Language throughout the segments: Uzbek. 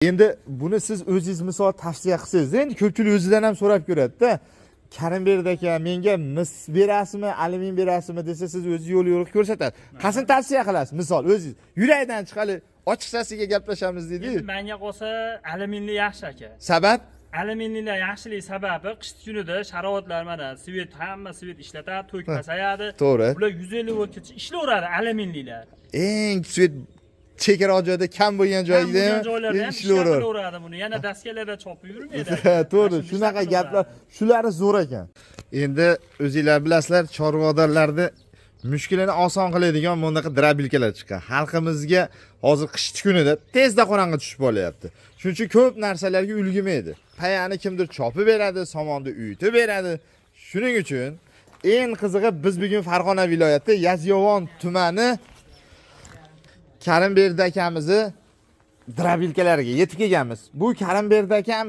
Endi buni siz o'zingiz misol tavsiya qilsangiz, endi ko'pchilik o'zidan ham so'rab ko'radi-da. Karimbek aka, menga mis berasizmi, alyumin berasizmi desa, siz o'zingiz yo'l-yo'riq ko'rsatasiz. Qasini tavsiya qilasiz? Misol o'zingiz yurakdan chiqali ochiqchasiga gaplashamiz dedi. Endi menga qolsa alyuminli yaxshi aka. Sabab? Alyuminli yaxshilik sababi qish kunida sharoitlar mana svet hamma svet ishlatadi, to'k pasayadi. To'g'ri. Ular 150 voltgacha ishlayveradi alyuminlilar. Eng svet chekara joyda kam bo'lgan joyda ham ishlayveradi buni. Yana daskalarda chopib yurmaydi. To'g'ri, shunaqa gaplar, shularni zo'r ekan. Endi o'zingizlar bilasizlar, chorvadarlarni mushkulini oson qiladigan bunaqa drabilkalar chiqqan. Xalqimizga hozir qish kunida tezda qorong'i tushib qolyapti. Shuning uchun ko'p narsalarga ulgurmaydi. Payani kimdir chopib beradi, somonni uyitib beradi. Shuning uchun eng qizig'i biz bugun Farg'ona viloyati Yazyovon tumani Karimbek akamizni drabilkalariga yetib kelganmiz. Bu Karimbek akam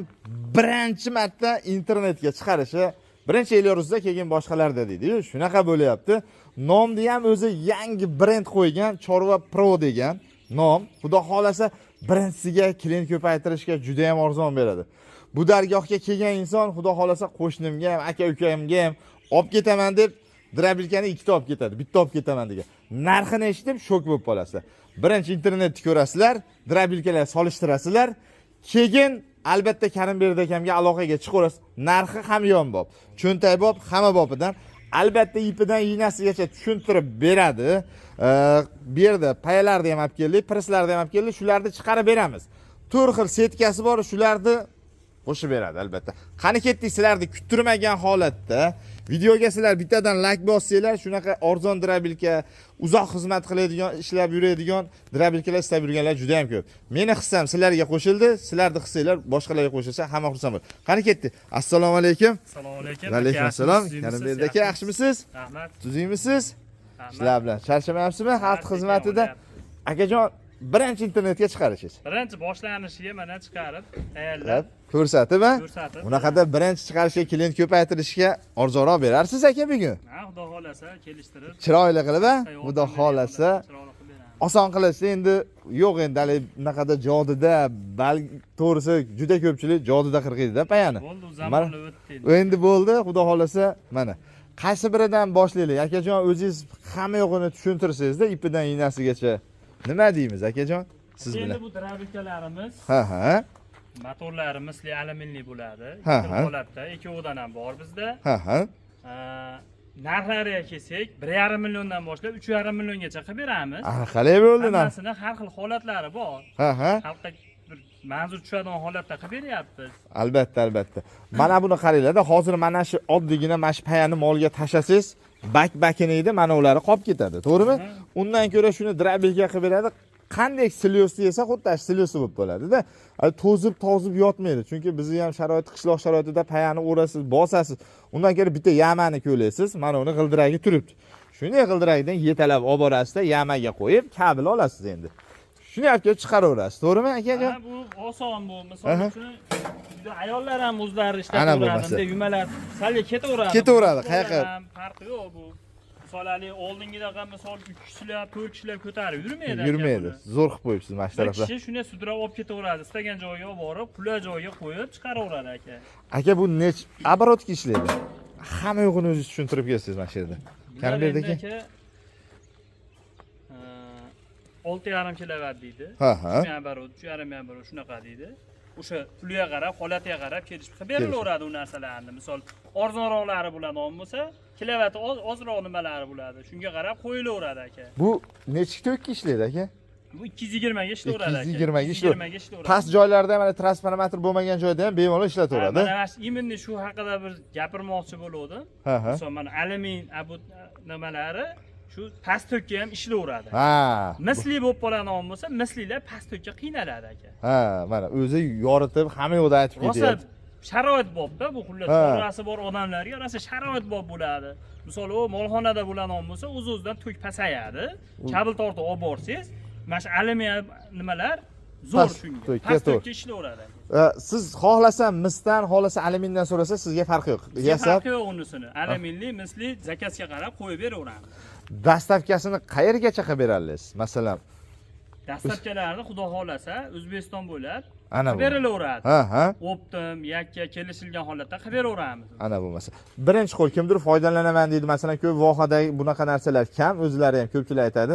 birinchi marta internetga chiqarishi, birinchi Elyorusda kelgan boshqalarda deydi-yu, shunaqa bo'lyapti. Nomni ham o'zi yangi brend qo'ygan, Chorva Pro degan nom. Xudo xolasa birinchisiga klient ko'paytirishga juda ham arzon beradi. Bu dargohga kelgan inson xudo xolasa qo'shnimga ham, aka-ukamga ham olib ketaman deb drabilkani ikkita olib ketadi, bitta olib ketaman degan. Narxini eshitib shok bo'lib qolasizlar. Birinchi internetni ko'rasizlar, drabilkalar solishtirasizlar. Keyin albatta Karimbek akamga aloqaga chiqarasiz. Narxi ham yonbob, cho'ntak bob, hamma bobidan. Albatta ipidan iynasigacha tushuntirib beradi. Bu yerda payalarni ham olib keldik, prislarni ham olib keldik, shularni chiqarib beramiz. 4 xil setkasi bor, shularni qo'shib beradi albatta. Qani ketdik sizlarni kuttirmagan holatda. Videoga sizlar bittadan like bossanglar, shunaqa arzon drabilka, uzoq xizmat qiladigan, ishlab yuradigan drabilkalar istab yurganlar juda ham ko'p. Meni hissam sizlarga qo'shildi, sizlarni hissanglar boshqalarga qo'shilsa hamma xursand bo'ladi. Qani ketdi. Assalomu alaykum. Assalomu alaykum. Va alaykum assalom. Karimbek aka, yaxshimisiz? Rahmat. Tuzingmisiz? Sizlar bilan charchamayapsizmi? Xalq xizmatida akajon birinchi internetga chiqarishingiz. Birinchi boshlanishiga mana chiqarib, tayyorlab ko'rsatib, ko'rsatib. Bunaqada birinchi chiqarishga klient ko'paytirishga arzonroq berarsiz aka bugun. Ha, xudo xolasa kelishtirib. Chiroyli qilib, xudo xolasa oson qilishsa endi yo'q endi hali bunaqada jodida, to'g'risi juda ko'pchilik jodida qirqiydi-da payani. Bo'ldi, zamoni o'tdi. Endi bo'ldi, xudo xolasa mana. Qaysi biridan boshlaylik? Akajon, o'zingiz hamma yo'g'ini tushuntirsangizda ipidan iynasigacha. Nima deymiz akajon? Siz bilan. Endi bu drabilkalarimiz, Ha. motorlari misli alyuminli bo'ladi. Ha. Holatda ikkovidan ham bor bizda. Ha. Narxlariga kelsak, 1,5 milliondan boshlab 3,5 milliongacha qilib beramiz. Qalay bo'ldi na? Hammasini har xil holatlari bor. Ha. Xalqqa bir manzur tushadigan holatda qilib beryapmiz. Albatta. Mana buni qaranglar-da, hozir mana shu oddiygina mana shu payani molga tashlasangiz, bakini edi, mana ularni qolib ketadi, to'g'rimi? Undan ko'ra shuni drabilga qilib beradi. Qanday silyosi yesa, xuddi silyosi bo'lib qoladi-da. Tozib yotmaydi. Chunki bizni ham sharoit, qishloq sharoitida payani o'rasiz, bosasiz. Undan ko'ra bitta yamani ko'laysiz, mana uni g'ildiragi turibdi. Shunday g'ildiragdan yetalab olib borasiz-da, yamaga qo'yib, kabel olasiz endi. Shuni olib kelib chiqaraverasiz, to'g'rimi akajon? Bu oson bu. Misol uchun ayollar ham o'zlari ishlab yumalar salga Ketaveradi, qayoqqa? Farqi yo'q bu. Misolali oldingidaqa misol 3 kishilar, 4 kishilar ko'tarib yurmaydi. Yurmaydi. Zo'r qilib qo'yibsiz mana shu tarafda. Kishi shuni sudrab olib ketaveradi, istagan joyga olib borib, qulay joyga qo'yib chiqaraveradi aka. Aka bu оборотga ishlaydi. Hamma yo'g'ini o'zingiz tushuntirib kelsiz mana shu yerda. Karimbek aka 6,5 kilovat deydi. Ha. 3,5 shunaqa deydi. O'sha puliga qarab, holatiga qarab kelishib berilaveradi u narsalarni. Misol arzonroqlari bo'ladigan bo'lsa, kilovati ozroq nimalari bo'ladi. Shunga qarab qo'yilaveradi aka. Bu nechta to'kka ishlaydi aka? Bu 220 ga ishlayveradi aka. 220 ga ishlayveradi. Past joylarda mana transformator bo'lmagan joyda ham bemalol ishlataveradi. Mana imенно shu haqida bir gapirmoqchi bo'lgandim. Misol mana alyumin nimalari shu past to'kka ham ishlayveradi. Misli bo'lib qoladigan bo'lsa, mislilar past to'kka qiynaladi aka. Mana o'zi yoritib, hamma yo'qda aytib ketyapti. Sharoit bobda bu xullas orasi bor odamlarga rosa sharoit bob bo'ladi. Misol u molxonada bo'ladigan bo'lsa, o'z-o'zidan to'k pasayadi. Kabel tortib olib borsangiz, mana shu alyumin nimalar zo'r shunga. Past to'kka ishlayveradi. Siz xohlasa misdan, xohlasa alyumindan so'rasa sizga farqi yo'q. Farqi yo'q unisini. Alyuminli, misli zakazga qarab qo'yib beraveramiz. Dastavkasini qayergacha qilib berasiz? Masalan, Dastavkalarni xudo xolasa O'zbekiston bo'ylab Ana bu. berilaveradi. Ha. Optim, yakka kelishilgan holatda qilib beraveramiz. Ana bo'lmasa. Birinchi qo'l kimdir foydalanaman deydi. Masalan, ko'p vohadagi bunaqa narsalar kam, o'zlari ham ko'pchilik aytadi.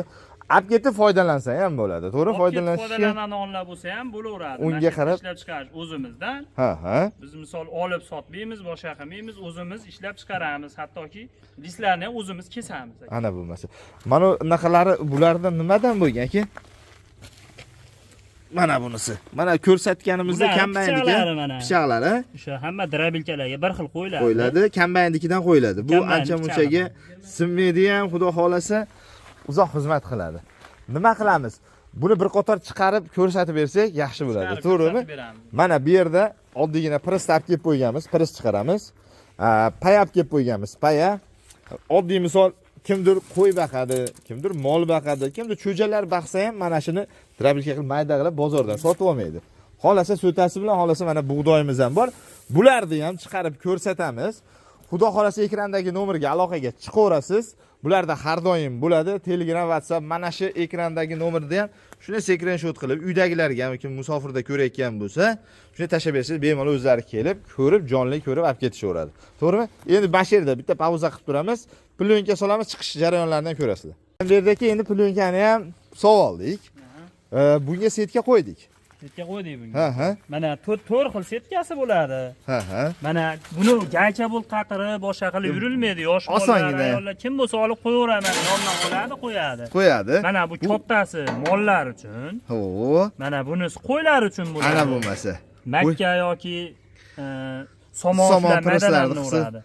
Olib ketib foydalansa ham bo'ladi. To'g'ri, foydalanishga. Foydalanadiganlar bo'lsa ham bo'laveradi. Unga qarab ishlab chiqarish o'zimizdan. Ha. Biz misol olib sotmaymiz, boshqa qilmaymiz, o'zimiz ishlab chiqaramiz, hattoki disklarni ham o'zimiz kesamiz. Ana bo'lmasa. Mana bunaqalari bularda nimadan bo'lgan-ki? Mana bunisi. Mana ko'rsatganimizda kambaynikiga pichoqlari. O'sha hamma drabilkalarga bir xil qo'yiladi. Qo'yiladi, kambaynikidan qo'yiladi. Bu ancha munchaga sinmaydi ham, xudo xolasa uzoq xizmat qiladi. Nima qilamiz? Buni bir qator chiqarib ko'rsatib bersak yaxshi bo'ladi, to'g'rimi? Mana bu yerda oddiygina press olib kelib qo'yganmiz, press chiqaramiz. Paya olib kelib qo'yganmiz, paya. Oddiy misol kimdir qo'y baqadi, kimdir mol baqadi, kimdir cho'jalar baqsa ham mana shuni drabilka qilib mayda qilib bozordan sotib olmaydi. Xolasa so'tasi bilan, xolasa mana bug'doyimiz ham bor. Bularni ham chiqarib ko'rsatamiz. Xudo xolasa ekrandagi nomerga aloqaga chiqaverasiz. Bularda har doim bo'ladi. Telegram, WhatsApp mana shu ekrandagi nomerda ham shuni screenshot qilib uydagilarga ham kim musofirda ko'rayotgan bo'lsa, shuni tashlab bersangiz, bemalol o'zlari kelib, ko'rib, jonli ko'rib olib ketishaveradi. To'g'rimi? Endi bashirda bitta pauza qilib turamiz. Plyonka solamiz, chiqish jarayonlarini ham ko'rasizlar. Bu yerdagi endi plyonkani ham soldik. Bunga setka qo'ydik. Setka qo'ydik bunga. Mana 4 xil setkasi bo'ladi. Mana buni gaycha bo'l qatiri boshqa qilib yurilmaydi. Yosh bolalar, ayollar kim bo'lsa olib qo'yaveraman, yondan qo'yadi. Mana bu kattasi mollar uchun. Mana bunisi qo'ylar uchun bo'ladi. Ana bo'lmasa. Makka yoki somon maydalanaveradi.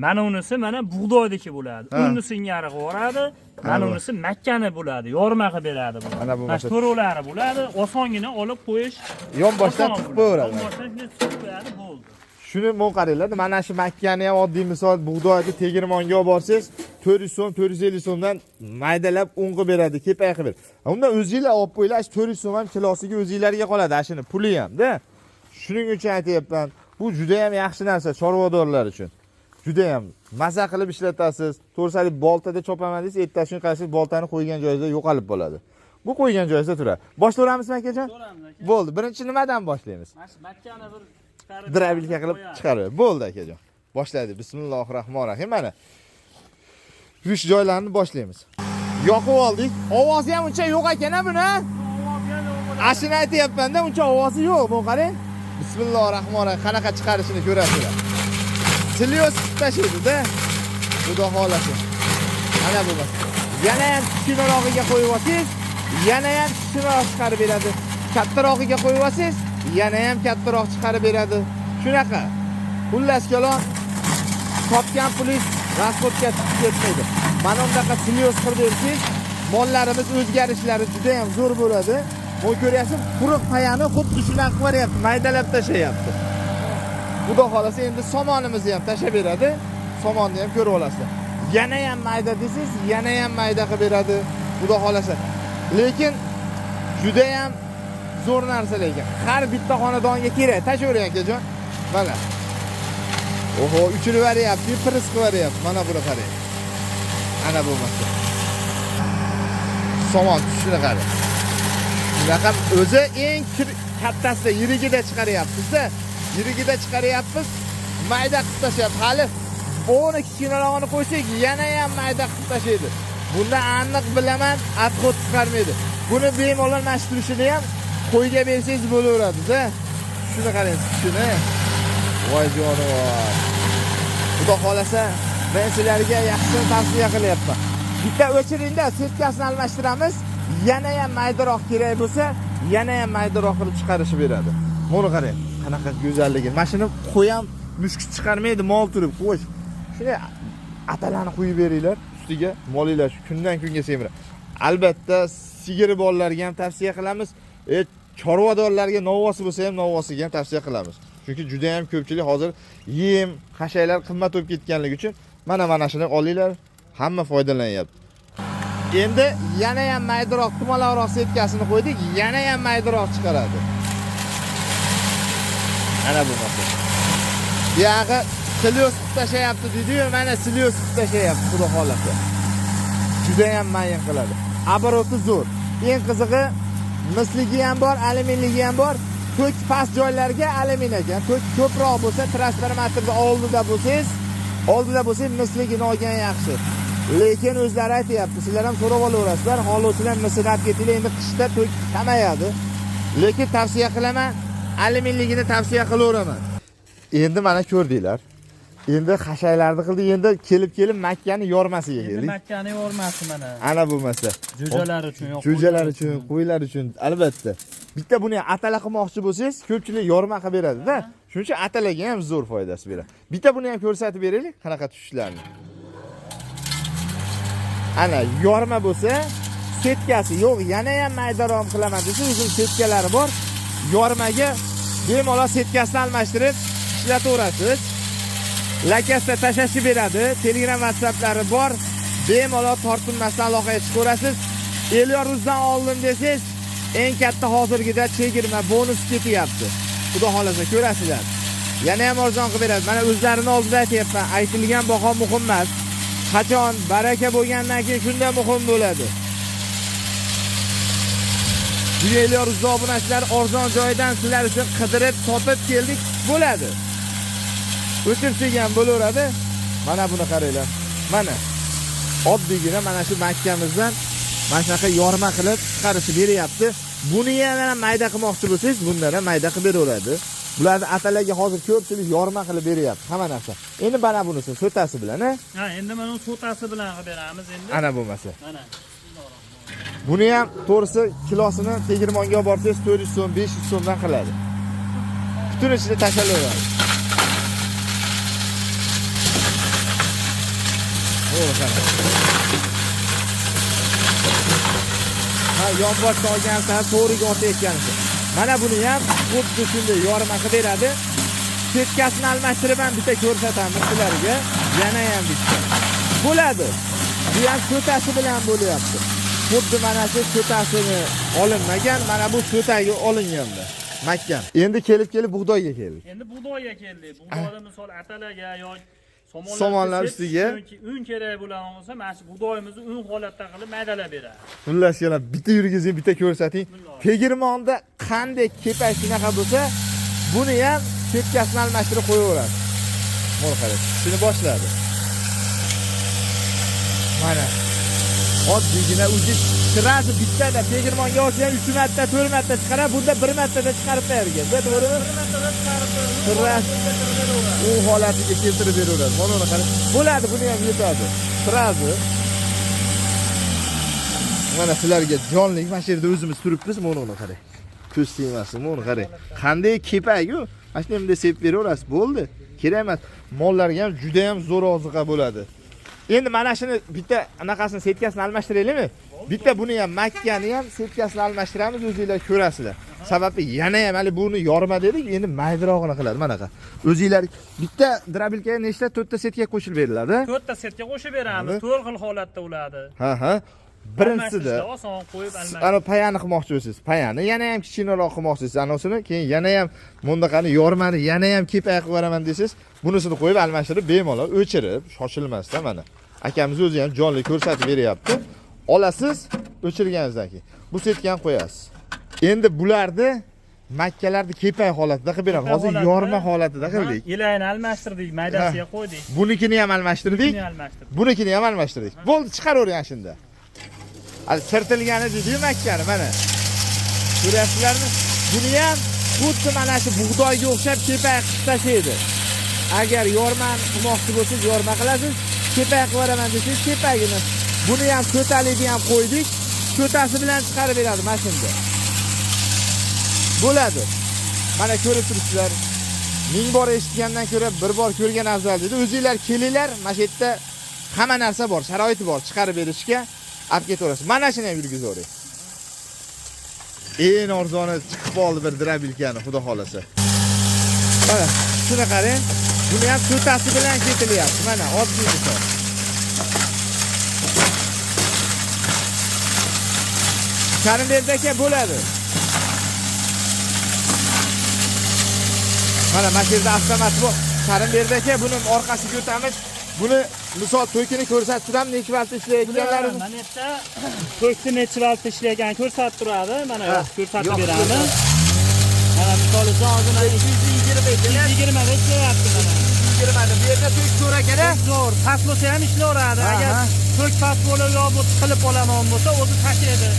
Mana unisi mana bug'doydiki bo'ladi. Uni singari qilib mana unisi makkani bo'ladi. Yorma qilib beradi bu. Mana bu to'rovlari bo'ladi. Osongina olib qo'yish. Yonboshdan tiqib qo'yaveradi. Yonboshdan tiqib qo'yadi, bo'ldi. Shuni mo'l qaranglar. Mana shu makkani ham oddiy misol bug'doyni tegirmonga olib borsangiz, 400 so'm, 450 so'mdan maydalab un qilib beradi, kepay qilib beradi. Undan o'zingizlar olib qo'yinglar, 400 so'm ham kilosiga o'zingizlarga qoladi, ashuni puli ham-da. Shuning uchun aytayapman, bu juda ham yaxshi narsa chorvadorlar uchun. Juda ham maza qilib ishlatasiz. To'g'risalik boltada chopaman desiz, ertasiga qaraysiz boltani qo'ygan joyingizda yo'qolib qoladi. Bu qo'ygan joyingizda turadi. Boshlayveramizmi akajon? Bo'ldi. Birinchi nimadan boshlaymiz? Makkani bir chiqarib drabilka qilib chiqarib. Bo'ldi akajon. Boshladik. Bismillahirrohmanirrohim. Mana yurish joylarini boshlaymiz. Yoqib oldik. Ovozi ham uncha yo'q ekan-a buni. Ashini aytayapman-da, uncha ovozi yo'q. Bu qarang. Bismillahirrohmanirrohim. Qanaqa chiqarishini ko'rasizlar. Silios tashlaydi-da. Xudo xolasa. Mana bu bas. Yana ham kichikroqga qo'yib olsangiz, yana ham kichikroq chiqarib beradi. Kattarog'iga qo'yib olsangiz, yana ham kattaroq chiqarib beradi. Shunaqa. Xullas kalom topgan pulingiz rasxodga ketmaydi. Mana undaqa silios qilib bersangiz, mollarimiz o'zgarishlari juda ham zo'r bo'ladi. Bu ko'ryapsiz, quruq payani xuddi shunaqa qilyapti, maydalab tashlayapti. Xudo xolasa endi somonimizni ham tashab beradi. Somonni ham ko'rib olasizlar. Yana ham mayda desiz, yana ham mayda qilib beradi. Xudo xolasa. Lekin juda ham zo'r narsa lekin. Har bitta xonadonga kerak. Tashavering akajon. Mana. Oho, uchirib beryapti, pris qilib beryapti. Mana buni qarang. Ana bo'lmasa. Somon tushishini qarang. Bunaqa o'zi eng kattasida yirigida chiqaryapmiz-da. Yirigida chiqaryapmiz. Mayda qilib tashlayapti. Hali bo'ni kichkinarog'ini qo'ysak, yana ham mayda qilib tashlaydi. Bunda aniq bilaman, atxot chiqarmaydi. Buni bemalol mana shu turishini ham qo'yga bersangiz bo'laveradi-da. Shuni qarang, shuni. Voy jonivor. Xudo xolasa, men sizlarga yaxshi tavsiya qilyapman. Bitta o'chiringda setkasini almashtiramiz. Yana ham maydaroq kerak bo'lsa, yana ham maydaroq qilib chiqarishib beradi. Buni qarang, qanaqa go'zalligi. Mashina qo'yam mushuk chiqarmaydi, mol turib, qo'sh. Shuni atalarni qo'yib beringlar ustiga, molinglar kundan kunga semiradi. Albatta, sigiri bolalarga ham tavsiya qilamiz. Chorvadorlarga novvosi bo'lsa ham novvosiga ham tavsiya qilamiz. Chunki juda ham ko'pchilik hozir yem, qashaylar qimmat bo'lib ketganligi uchun mana shuni olinglar, hamma foydalanyapti. Endi yana ham maydaroq, tumalaqroq setkasini qo'ydik, yana ham maydaroq chiqaradi. Mana bu narsa. Buyog'i silios tashlayapti deydi-yu, mana silios tashlayapti, xudo xolasa. Juda ham mayin qiladi. Aboroti zo'r. Eng qizig'i misligi ham bor, alyuminligi ham bor. to'k past joylarga alyumin ekan. To'k ko'proq bo'lsa, transformatorni oldida bo'lsa, misligini olgan yaxshi. Lekin o'zlari aytayapti, sizlar ham so'rab olaverasizlar, xohlovchilar mislab ketinglar, endi qishda to'k kamayadi. Lekin tavsiya qilaman, alyuminligini tavsiya qilaveraman. Endi mana ko'rdinglar. Endi xashaylarni qildi, endi kelib Makkani yormasiga keldik. Endi Makkani yormasi mana. Ana bo'lmasa. Jo'jalar uchun, qo'ylar uchun albatta. Bitta buni atala qilmoqchi bo'lsangiz, ko'pchilik yorma qilib beradi-da. Shuning uchun atalaga ham zo'r foydasi beradi. Bitta buni ham ko'rsatib beraylik, qanaqa tushishlarni. Ana yorma bo'lsa, setkasi yo'q, yana ham maydaroq qilaman desa, o'zim setkalari bor. Yormaga bemalol setkasini almashtirib ishlataverasiz. Lakasda tashashib beradi. Telegram, WhatsApplari bor. Bemalol tortinmasdan aloqaga chiqaverasiz. Elyoruzdan oldim desangiz, eng katta hozirgida chegirma bonus ketyapti. Xudo xolasa ko'rasizlar. Yana ham arzon qilib beradi. Mana o'zlarini oldida aytayapman, aytilgan baho muhim emas. Qachon baraka bo'lgandan keyin shunda muhim bo'ladi. Elyoruz obunachilar arzon joydan sizlar uchun qidirib topib keldik bo'ladi. O'tirsak ham bo'laveradi. Mana buni qaranglar. Mana oddiygina mana shu Makkamizdan mana shunaqa yorma qilib chiqarishni beryapti. Buni yana mayda qilmoqchi bo'lsangiz, bundan ham mayda qilib beraveradi. Bularni atalarga hozir ko'pchilik yorma qilib beryapti, hamma narsa. Endi mana bunisi so'tasi bilan, Ha, endi mana so'tasi bilan qilib beramiz endi. Ana bo'lmasa. Mana. Buni ham to'g'risi kilosini tegirmonga olib borsangiz 400 so'm, 500 so'mdan qiladi. Butun ichida tashlayveradi. Ha, yonboshda olgansa to'g'riga otayotganicha. Mana buni ham xuddi shunday yorma qilib beradi. Setkasini almashtirib ham bitta ko'rsatamiz sizlarga. Yana ham bitta. Bo'ladi. Bu ham so'tasi bilan bo'lyapti. Xuddi mana shu so'tasini olinmagan, mana bu so'tagi olinganda. Makkan. Endi kelib bug'doyga keldik. Endi bug'doyga keldik. Bug'doyda misol atalaga yoki somonlar ustiga un kerak bo'lgan bo'lsa, mana shu bug'doyimizni un holatda qilib maydalab beradi. Xullas, yana bitta yurgizing, bitta ko'rsating. Tegirmonda qanday kepak shunaqa bo'lsa, buni ham setkasini almashtirib qo'yaveradi. Mana qarang, shuni boshladi. Mana oddiygina o'zi sirasi bittada tegirmonga olsa ham 3 marta, 4 marta chiqaradi, bunda 1 martada chiqarib bergan. To'g'rimi? 1 martada chiqarib u holatiga keltirib beraveradi. Mana uni qarang. Bo'ladi, buni ham yetadi. Sirasi. Mana sizlarga jonli mana shu yerda o'zimiz turibmiz, mana uni qarang. Ko'z tegmasin, mana qarang. Qanday kepak-ku? Mana shuni endi sepib beraverasiz, bo'ldi. Kerak emas. Mollarga ham juda ham zo'r oziqa bo'ladi. Endi mana shuni bitta anaqasini setkasini almashtiraylikmi? Bitta buni ham Makkani ham setkasini almashtiramiz, o'zingizlar ko'rasizlar. Sababi yana ham hali buni yorma dedik, endi maydarog'ini qiladi manaqa. O'zingizlar bitta drabilkaga nechta 4 ta setka qo'shib beriladi? 4 ta setka qo'shib beramiz. 4 xil holatda bo'ladi. Ha. Birinchisida oson qo'yib almashtirib. Ana payani qilmoqchi bo'lsangiz, payani yana ham kichikroq qilmoqchisiz, anosini, keyin yana ham bundaqani yormani yana ham kepak qilib beraman desangiz, bunisini qo'yib almashtirib bemalol o'chirib, shoshilmasdan mana akamiz o'zi ham jonli ko'rsatib beryapti. Olasiz, o'chirganingizdan keyin bu setkani qo'yasiz. Endi bularni Makkalarda kepak holatida qilib beramiz. Hozir yorma holatida qildik. Ilayni almashtirdik, maydasiga qo'ydik. Bunikini ham almashtirdik. Bunikini ham almashtirdik. Bo'ldi, chiqaravering shunda. Hali sirtilgani dedi Makkani mana. Ko'ryapsizlarmi? Buni ham xuddi mana shu bug'doyga o'xshab kepak qilib tashlaydi. Agar yormani qilmoqchi bo'lsangiz, yorma qilasiz. Kepak qilib beraman desangiz, kepagini. Buni ham ko'talikni ham qo'ydik. Ko'tasi bilan chiqarib beradi mashinada. Bo'ladi. Mana ko'rib turibsizlar. 1000 bor eshitgandan ko'ra bir bor ko'rgan afzal dedi. O'zingizlar kelinglar, mana shu yerda hamma narsa bor, sharoiti bor, chiqarib berishga olib ketaverasiz. Mana shuni ham yurgizavering. Eng arzoni chiqib oldi bir drabilkani, xudo xolasa. Mana shuni qarang. Buni ham ko'tasi bilan ketilyapti. Mana oddiy misol. Karimberdi aka bo'ladi. Mana yerda avtomat bor. Karimberdi aka buni orqasiga o'tamiz. Buni misol to'kini ko'rsatib turamiz, necha vaqt ishlayotganlarini. Mana yerda to'kni necha vaqt ishlayotganini ko'rsatib turadi. Mana ko'rsatib beramiz. Mana misol uchun hozir 220 da ishlayapti mana. 220 da bu yerda tek zo'r akada. Zo'r, past bo'lsa ham ishlayveradi. Agar to'k past bo'lib yo bu qilib olaman bo'lsa, o'zi tashlaydi.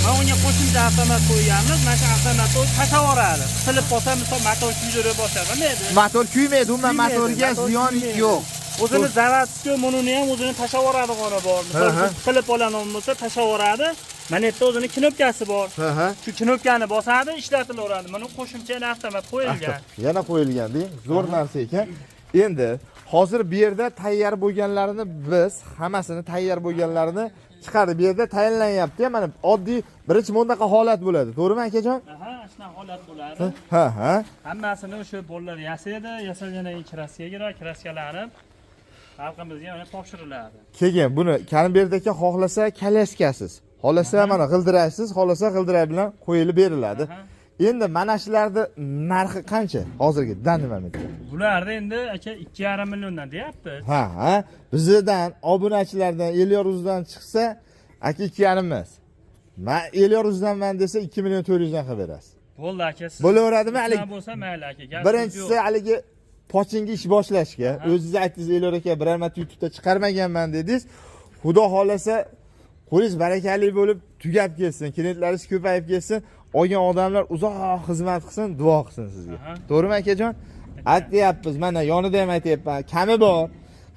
Mana unga qo'shimcha avtomat qo'yganmiz. Mana shu avtomatni o'zi tashaveradi. Qilib bo'lsa, misol motor kuydira boshlamaydi. Motor kuymaydi, umuman motorga ziyon yo'q. O'zini zavatchi munini ham o'zini tashaveradi g'ona bor. Misol qilib olaman bo'lsa, tashaveradi. Mana yerda o'zini knopkasi bor. Shu knopkani bosadi, ishlatilaveradi. Mana qo'shimcha avtomat qo'yilgan. Yana qo'yilgan deng, zo'r narsa ekan. Endi hozir bu yerda tayyor bo'lganlarini biz hammasini tayyor bo'lganlarini chiqarib bu yerda tayyorlanyapti. Mana oddiy birinchi bundaqa holat bo'ladi. To'g'rimi akajon? Shunaqa holat bo'ladi. Hammasini o'sha bolalar yasaydi, yasalgandan keyin kraskaga kiradi, kraskalanib xalqimizga mana topshiriladi. Keyin buni Kalimberdagi xohlasa kalyaskasiz, xohlasa mana g'ildiraysiz, xohlasa g'ildiray bilan qo'yilib beriladi. Endi mana shularning narxi qancha hozirgi nima? Bularda endi aka 2,5 milliondan deyapti. Bizdan obunachilardan Elyoruzdan chiqsa aka 2,5 emas. Men Elyoruzdan men desa 2 million 400 dan qilib berasiz. Bo'ldi aka. Bo'laveradimi haligi? Bo'lsa mayli aka. Birinchisi haligi pochinga ish boshlashga. O'zingiz aytdingiz Elyor aka biror marta YouTube'da chiqarmaganman dedingiz. Xudo xolasa qo'lingiz barakali bo'lib tugab kelsin, klientlaringiz ko'payib kelsin. Olgan odamlar uzoq xizmat qilsin, duo qilsin sizga. To'g'rimi akajon? Aytyapmiz, mana yonida ham aytyapman. Kami bor.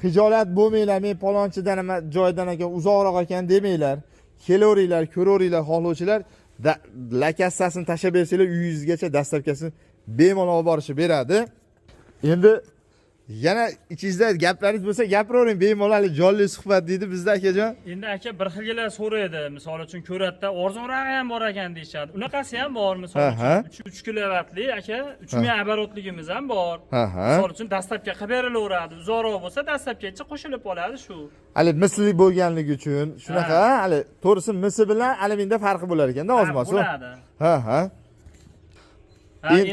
Xijolat bo'lmanglar, men palonchidan ham joydan ekan, uzoqroq ekan demanglar. Kelaveringlar, ko'raveringlar xohlovchilar. Lakassasini tashab bersanglar, uyingizgacha dastlabkasini bemalol olib borishib beradi. Endi yana ichingizda gaplaringiz bo'lsa gapiravering, bemalol jonli suhbat deydi bizda akajon. Endi aka bir xilgalar so'raydi. Misol uchun ko'ratda arzonrog'i ham bor ekan deyshadi. Unaqasi ham bor, misol uchun 3 kilovatli aka, 3000 oborotligimiz ham bor. Misol uchun dastlabki qilib berilaveradi. Uzoqroq bo'lsa dastlabkicha qo'shilib oladi shu. Hali misli bo'lganligi uchun shunaqa, hali to'g'risi misli bilan alyuminda farqi bo'lar ekanda ozmoq. Bo'ladi.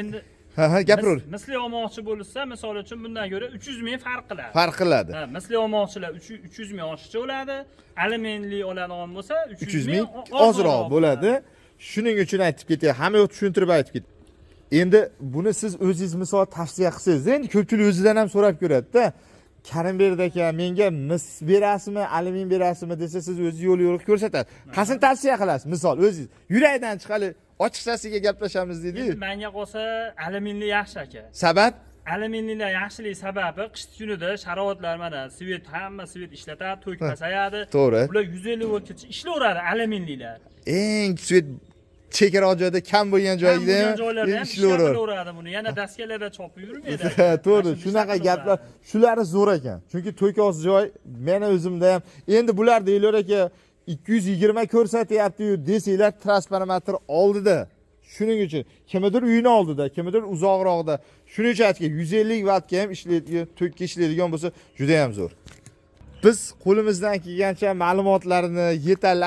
Endi gapiraver. Misli olmoqchi bo'lsa, misol uchun bundan ko'ra 300 ming farq qiladi. Farq qiladi. Misli olmoqchilar 300 ming oshiqcha bo'ladi. Alyuminli oladigan bo'lsa 300 ming ozroq bo'ladi. Shuning uchun aytib ketay, hamma yo'q tushuntirib aytib ket. Endi buni siz o'zingiz misol tavsiya qilsangiz, endi ko'pchilik o'zidan ham so'rab ko'radi-da. Karimberd aka, menga mis berasizmi, alyumin berasizmi desa, siz o'zingiz yo'l ko'rsatasiz. Qasini tavsiya qilasiz? Misol o'zingiz yurakdan chiqali ochiqchasiga gaplashamiz dedi-yu. Menga qolsa alyuminli yaxshi aka. Sabab? Alyuminlilar yaxshilik sababi qish kunida sharoitlar mana svet hamma svet ishlatadi, to'k pasayadi. To'g'ri. Ular 150 voltgacha ishlayveradi alyuminlilar. Eng svet chekaraq joyda kam bo'lgan joyda ham ishlayveradi buni. Yana daskalarda chopib yurmaydi. To'g'ri, shunaqa gaplar, shulari zo'r ekan. Chunki to'kos joy meni o'zimda ham. Endi bular deylar aka 220 ko'rsatyapti-yu desanglar transformator oldida. Shuning uchun kimdir uyini oldida, kimdir uzoqroqda. Shuning uchun aytgan 150 vattga ham ishlaydigan, to'kka ishlaydigan bo'lsa juda ham zo'r. Biz qo'limizdan kelgancha ma'lumotlarni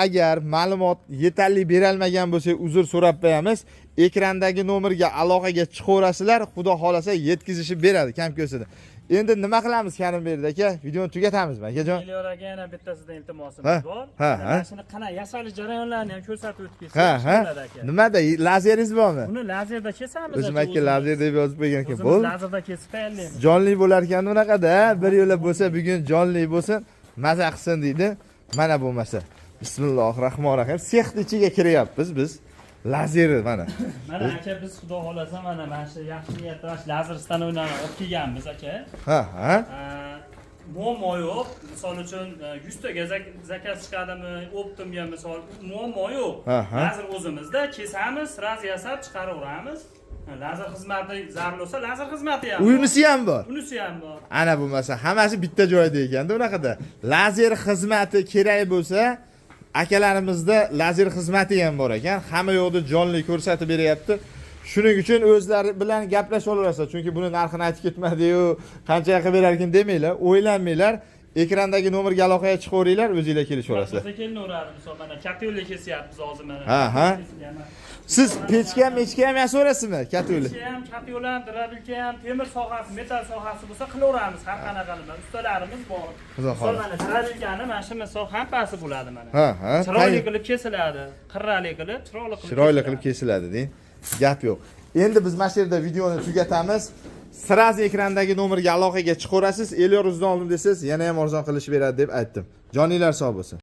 agar ma'lumot yetarli bera olmagan bo'lsak, uzr so'rab qo'yamiz. Ekrandagi nomerga aloqaga chiqaverasizlar, xudo xolasa yetkazishib beradi kam ko'rsada. Endi nima qilamiz Karimberd aka? Videoni tugatamizmi akajon? Elyor aka yana bittasida iltimosimiz bor. Mana shuni qana yasalish jarayonlarini ham ko'rsatib o'tib ketsangiz. Nimada lazeringiz bormi? Uni lazerda kesamiz. O'zim aka lazer deb yozib qo'ygan ekan. Bo'l. Lazerda kesib tayyorlaymiz. Jonli bo'lar ekan unaqada, bir yo'la bo'lsa bugun jonli bo'lsin, maza qilsin deydi. Mana bo'lmasa. Bismillahirrohmanirrohim. Sexni ichiga kiryapmiz biz. Lazeri mana. Mana aka biz xudo xolasa mana shu yaxshi niyatda lazer stanovlarni olib kelganmiz aka. Muammo yo'q. Misol uchun 100 ta zakaz chiqadimi, optimga misol muammo yo'q. Lazer o'zimizda kesamiz, raz yasab chiqaraveramiz. Lazer xizmati zarur bo'lsa, lazer xizmati ham. Unisi ham bor. Unisi ham bor. Ana bo'lmasa, hammasi bitta joyda ekanda unaqada. Lazer xizmati kerak bo'lsa, akalarimizda lazer xizmati ham bor ekan. Hamma yo'qda jonli ko'rsatib beryapti. Shuning uchun o'zlari bilan gaplashib olasizlar. Chunki buni narxini aytib ketmadi-yu, qanchaga qilib berar ekan demanglar, o'ylanmanglar. Ekrandagi nomerga aloqaga chiqaveringlar, o'zingizlar kelishib olasiz. Biz kelinaveradi, misol mana katyolli kesyapmiz hozir mana. Siz pechka ham yasaverasizmi? Katyolli. Pechka ham, katyolli ham, drabilka ham, temir sohasi, metal sohasi bo'lsa qilaveramiz, har qanaqalimi. Ustalarimiz bor. Misol mana drabilkani mana shu misol hampasi bo'ladi mana. Chiroyli qilib kesiladi, qirrali qilib, chiroyli qilib kesiladi, deng. Gap yo'q. Endi biz mana shu yerda videoni tugatamiz. Sirazi ekrandagi nomerga aloqaga chiqaverasiz. 50 yuzdan oldim desangiz, yana ham arzon qilishib beradi deb aytdim. Joninglar sog' bo'lsin.